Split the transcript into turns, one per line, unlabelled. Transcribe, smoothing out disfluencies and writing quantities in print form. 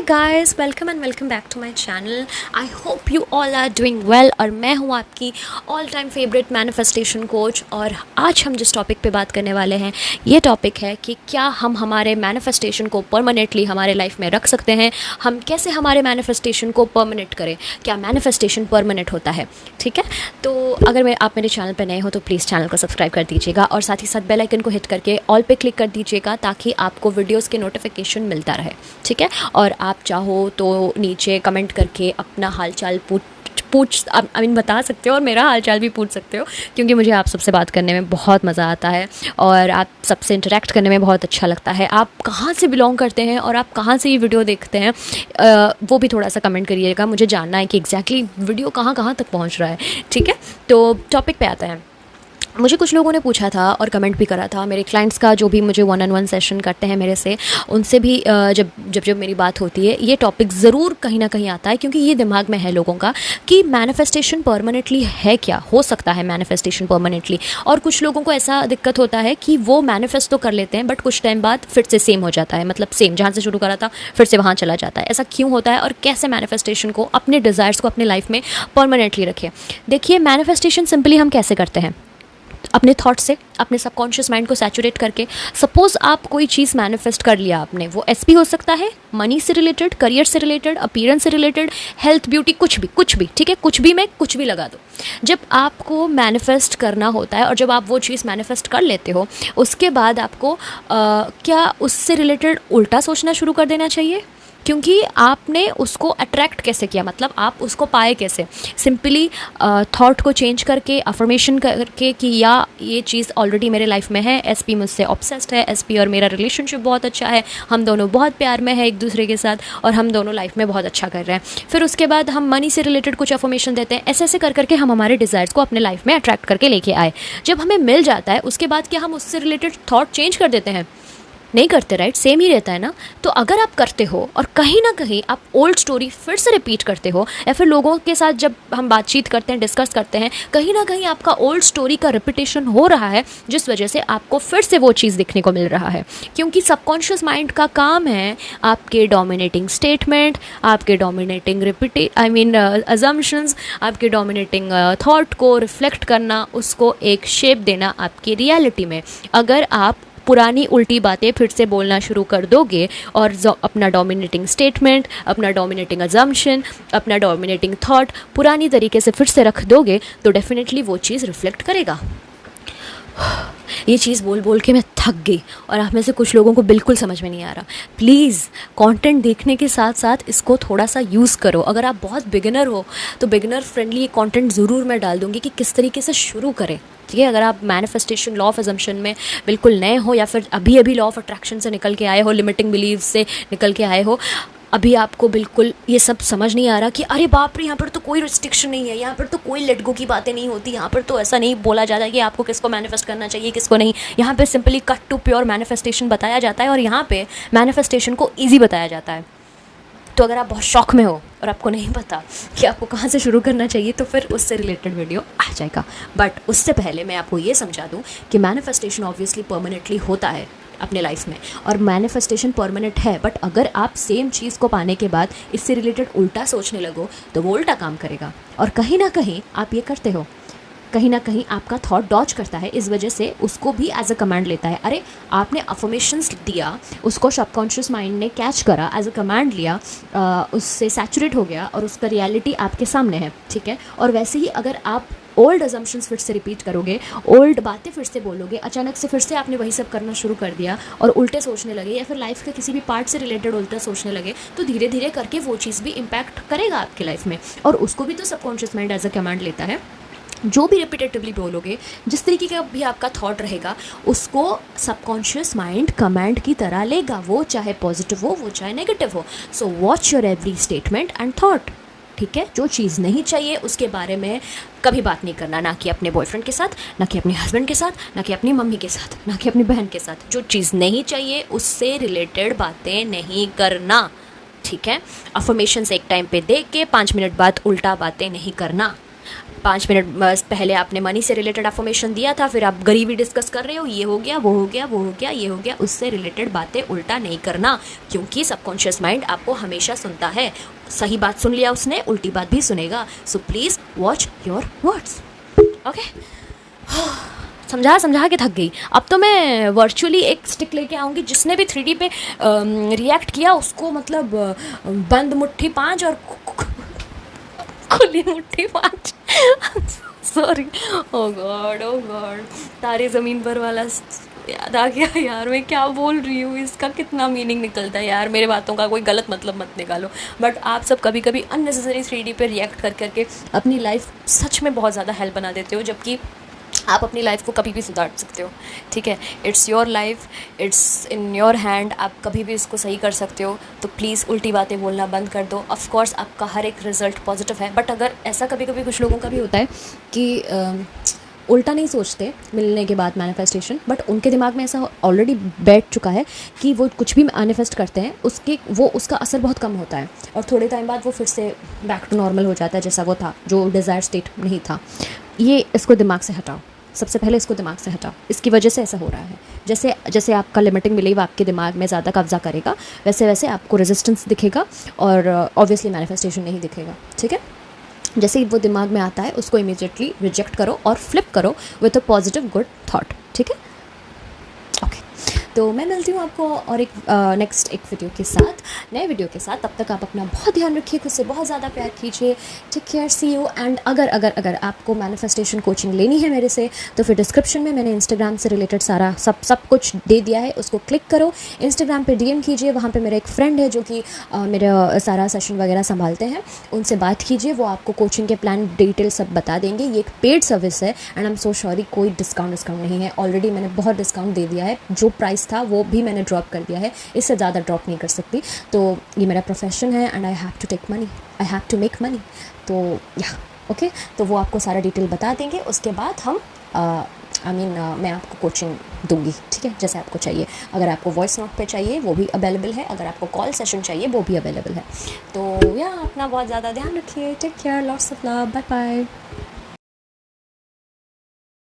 Guys, welcome and welcome back to my channel. I hope you all are doing well. और मैं हूँ आपकी all time favourite manifestation coach. और आज हम जिस टॉपिक पे बात करने वाले हैं, ये टॉपिक है कि क्या हम हमारे मैनिफेस्टेशन को परमानेंटली हमारे लाइफ में रख सकते हैं। हम कैसे हमारे मैनिफेस्टेशन को परमानेंट करें, क्या मैनिफेस्टेशन परमानेंट होता है। ठीक है, तो अगर आप मेरे चैनल पर नए हो तो प्लीज़ चैनल को सब्सक्राइब कर दीजिएगा और साथ ही साथ बेल आइकन को हिट करके ऑल पे क्लिक कर दीजिएगा ताकि आपको वीडियोज़ के नोटिफिकेशन मिलता रहे। ठीक है, और आप चाहो तो नीचे कमेंट करके अपना हालचाल बता सकते हो और मेरा हालचाल भी पूछ सकते हो, क्योंकि मुझे आप सबसे बात करने में बहुत मज़ा आता है और आप सबसे इंटरेक्ट करने में बहुत अच्छा लगता है। आप कहाँ से बिलोंग करते हैं और आप कहाँ से ये वीडियो देखते हैं, वो भी थोड़ा सा कमेंट करिएगा। मुझे जानना है कि एग्जैक्टली वीडियो कहाँ कहाँ तक पहुँच रहा है। ठीक है, तो टॉपिक पे आता है। मुझे कुछ लोगों ने पूछा था और कमेंट भी करा था, मेरे क्लाइंट्स का जो भी मुझे 1-on-1 सेशन करते हैं मेरे से, उनसे भी जब मेरी बात होती है ये टॉपिक ज़रूर कहीं ना कहीं आता है, क्योंकि ये दिमाग में है लोगों का कि मैनिफेस्टेशन परमानेंटली है, क्या हो सकता है मैनिफेस्टेशन परमानेंटली। और कुछ लोगों को ऐसा दिक्कत होता है कि वो मैनिफेस्ट तो कर लेते हैं बट कुछ टाइम बाद फिर से सेम हो जाता है, मतलब सेम जहाँ से शुरू करा था फिर से वहाँ चला जाता है। ऐसा क्यों होता है और कैसे मैनिफेस्टेशन को, अपने डिज़ायर्स को अपने लाइफ में परमानेंटली रखें। देखिए, मैनिफेस्टेशन सिंपली हम कैसे करते हैं, अपने थॉट से, अपने सबकॉन्शियस माइंड को सैचुरेट करके। सपोज आप कोई चीज़ मैनिफेस्ट कर लिया आपने, वो एसपी हो सकता है, मनी से रिलेटेड, करियर से रिलेटेड, अपीयरेंस से रिलेटेड, हेल्थ, ब्यूटी, कुछ भी। ठीक है, कुछ भी में कुछ भी लगा दो। जब आपको मैनिफेस्ट करना होता है और जब आप वो चीज़ मैनिफेस्ट कर लेते हो, उसके बाद आपको क्या उससे रिलेटेड उल्टा सोचना शुरू कर देना चाहिए, क्योंकि आपने उसको अट्रैक्ट कैसे किया, मतलब आप उसको पाए कैसे। सिंपली थॉट को चेंज करके, अफर्मेशन करके कि या ये चीज़ ऑलरेडी मेरे लाइफ में है, एसपी मुझसे ऑब्सेस्ड है, एसपी और मेरा रिलेशनशिप बहुत अच्छा है, हम दोनों बहुत प्यार में है एक दूसरे के साथ और हम दोनों लाइफ में बहुत अच्छा कर रहे हैं। फिर उसके बाद हम मनी से रिलेटेड कुछ अफर्मेशन देते हैं। ऐसे कर करके हम हमारे डिज़ायर्स को अपने लाइफ में अट्रैक्ट करके लेके आए। जब हमें मिल जाता है उसके बाद क्या हम उससे रिलेटेड थॉट चेंज कर देते हैं? नहीं करते, राइट? सेम ही रहता है ना। तो अगर आप करते हो और कहीं ना कहीं आप ओल्ड स्टोरी फिर से रिपीट करते हो, या फिर लोगों के साथ जब हम बातचीत करते हैं, डिस्कस करते हैं, कहीं ना कहीं आपका ओल्ड स्टोरी का रिपीटेशन हो रहा है, जिस वजह से आपको फिर से वो चीज़ दिखने को मिल रहा है। क्योंकि सबकॉन्शियस माइंड का काम है आपके डोमिनेटिंग स्टेटमेंट, आपके डोमिनेटिंग अजम्पशंस, आपके डोमिनेटिंग थॉट को रिफ्लेक्ट करना, उसको एक शेप देना आपकी रियलिटी में। अगर आप पुरानी उल्टी बातें फिर से बोलना शुरू कर दोगे और अपना डोमिनेटिंग स्टेटमेंट, अपना डोमिनेटिंग अजम्पशन, अपना डोमिनेटिंग थॉट पुरानी तरीके से फिर से रख दोगे, तो डेफिनेटली वो चीज़ रिफ्लेक्ट करेगा। ये चीज़ बोल बोल के मैं थक गई और आप में से कुछ लोगों को बिल्कुल समझ में नहीं आ रहा। प्लीज़ कंटेंट देखने के साथ साथ इसको थोड़ा सा यूज़ करो। अगर आप बहुत बिगिनर हो तो बिगिनर फ्रेंडली ये कंटेंट ज़रूर मैं डाल दूँगी कि किस तरीके से शुरू करें। ठीक है, अगर आप मैनिफेस्टेशन, लॉ ऑफ अजम्पशन में बिल्कुल नए हो, या फिर अभी अभी लॉ ऑफ अट्रैक्शन से निकल के आए हो, लिमिटिंग बिलीव से निकल के आए हो, अभी आपको बिल्कुल ये सब समझ नहीं आ रहा कि अरे बाप रे, यहाँ पर तो कोई रिस्ट्रिक्शन नहीं है, यहाँ पर तो कोई लेट गो की बातें नहीं होती, यहाँ पर तो ऐसा नहीं बोला जाता है कि आपको किसको मैनिफेस्ट करना चाहिए, किसको नहीं। यहाँ पे simply cut to pure manifestation बताया जाता है और यहाँ पे मैनिफेस्टेशन को ईजी बताया जाता है। तो अगर आप बहुत शौक में हो और आपको नहीं पता कि आपको कहाँ से शुरू करना चाहिए, तो फिर उससे रिलेटेड वीडियो आ जाएगा। बट उससे पहले मैं आपको ये समझा दूँ कि मैनिफेस्टेशन ऑब्वियसली परमानेंटली होता है अपने लाइफ में, और मैनिफेस्टेशन परमानेंट है। बट अगर आप सेम चीज़ को पाने के बाद इससे रिलेटेड उल्टा सोचने लगो तो वो उल्टा काम करेगा। और कहीं ना कहीं आप ये करते हो, कहीं ना कहीं आपका थॉट डॉज करता है, इस वजह से उसको भी एज अ कमांड लेता है। अरे आपने अफर्मेशंस दिया, उसको सबकॉन्शियस माइंड ने कैच करा, एज अ कमांड लिया, उससे सैचुरेट हो गया और उसका रियलिटी आपके सामने है। ठीक है, और वैसे ही अगर आप ओल्ड अजम्पशंस फिर से रिपीट करोगे, ओल्ड बातें फिर से बोलोगे, अचानक से फिर से आपने वही सब करना शुरू कर दिया और उल्टे सोचने लगे, या फिर लाइफ के किसी भी पार्ट से रिलेटेड उल्टा सोचने लगे, तो धीरे धीरे करके वो चीज़ भी इम्पैक्ट करेगा आपकी लाइफ में। और उसको भी तो subconscious mind as a command लेता है। जो भी रिपीटेटिवली बोलोगे, जिस तरीके का भी आपका थॉट रहेगा, उसको सबकॉन्शियस माइंड कमांड की तरह लेगा, वो चाहे पॉजिटिव हो, वो चाहे नेगेटिव हो। So watch your every statement and thought. ठीक है, जो चीज़ नहीं चाहिए उसके बारे में कभी बात नहीं करना, ना कि अपने बॉयफ्रेंड के साथ, ना कि अपने हस्बैंड के साथ, ना कि अपनी मम्मी के साथ, ना कि अपनी बहन के साथ। जो चीज़ नहीं चाहिए उससे रिलेटेड बातें नहीं करना। ठीक है, अफर्मेशंस एक टाइम पे दे के 5 मिनट बाद उल्टा बातें नहीं करना। 5 मिनट पहले आपने मनी से रिलेटेड अफर्मेशन दिया था, फिर आप गरीबी डिस्कस कर रहे हो, ये हो गया, वो हो गया, वो हो गया, ये हो गया। उससे रिलेटेड बातें उल्टा नहीं करना, क्योंकि सबकॉन्शियस माइंड आपको हमेशा सुनता है। सही बात सुन लिया उसने, उल्टी बात भी सुनेगा। So please watch your words. Okay, समझा के थक गई। अब तो मैं वर्चुअली एक स्टिक लेके आऊँगी, जिसने भी 3D पे रिएक्ट किया उसको मतलब बंद मुट्ठी 5 और खुली मुट्ठी 5 सॉरी, ओ गॉड तारे ज़मीन पर वाला याद आ गया यार। मैं क्या बोल रही हूँ, इसका कितना मीनिंग निकलता है यार। मेरे बातों का कोई गलत मतलब मत निकालो। बट आप सब कभी कभी अननेसेसरी 3D पे रिएक्ट करके अपनी लाइफ सच में बहुत ज़्यादा हेल्प बना देते हो, जबकि आप अपनी लाइफ को कभी भी सुधार सकते हो। ठीक है, it's your life, it's in your hand. आप कभी भी इसको सही कर सकते हो। तो प्लीज़ उल्टी बातें बोलना बंद कर दो। ऑफ कोर्स आपका हर एक रिजल्ट पॉजिटिव है, बट अगर ऐसा कभी कभी कुछ लोगों का भी होता है कि उल्टा नहीं सोचते मिलने के बाद मैनिफेस्टेशन, बट उनके दिमाग में ऐसा ऑलरेडी बैठ चुका है कि वो कुछ भी मैनिफेस्ट करते हैं उसका असर बहुत कम होता है, और थोड़े टाइम बाद वो फिर से बैक टू नॉर्मल हो जाता है जैसा वो था, जो डिज़ायर स्टेट नहीं था। ये इसको दिमाग से हटाओ, सबसे पहले इसको दिमाग से हटाओ। इसकी वजह से ऐसा हो रहा है। जैसे जैसे आपका लिमिटिंग बिलीव आपके दिमाग में ज़्यादा कब्जा करेगा, वैसे वैसे आपको रेजिस्टेंस दिखेगा और ऑब्वियसली मैनिफेस्टेशन नहीं दिखेगा। ठीक है, जैसे ही वो दिमाग में आता है उसको इमीडिएटली रिजेक्ट करो और फ्लिप करो with a positive good thought. ठीक है, ओके। तो मैं मिलती हूँ आपको और एक नेक्स्ट एक वीडियो के साथ, नए वीडियो के साथ। तब तक आप अपना बहुत ध्यान रखिए, खुद से बहुत ज़्यादा प्यार कीजिए। Take care, see you. And अगर आपको मैनिफेस्टेशन कोचिंग लेनी है मेरे से, तो फिर डिस्क्रिप्शन में मैंने इंस्टाग्राम से रिलेटेड सारा सब कुछ दे दिया है, उसको क्लिक करो। इंस्टाग्राम पे DM कीजिए, वहाँ पे मेरा एक फ्रेंड है जो कि मेरा सारा सेशन वगैरह संभालते हैं, उनसे बात कीजिए, वो आपको कोचिंग के प्लान डिटेल सब बता देंगे। ये एक पेड सर्विस है and I am so sorry, कोई डिस्काउंट नहीं है। ऑलरेडी मैंने बहुत डिस्काउंट दे दिया है, जो प्राइस था वो भी मैंने ड्रॉप कर दिया है, इससे ज़्यादा ड्रॉप नहीं कर सकती। तो ये मेरा प्रोफेशन है and I have to take money, I have to make money. तो या ओके, तो वो आपको सारा डिटेल बता देंगे। उसके बाद हम मैं आपको कोचिंग दूंगी, ठीक है, जैसे आपको चाहिए। अगर आपको वॉइस नोट पे चाहिए वो भी अवेलेबल है, अगर आपको कॉल सेशन चाहिए वो भी अवेलेबल है। तो या अपना बहुत ज़्यादा ध्यान रखिए। Take care, lots of love, bye bye.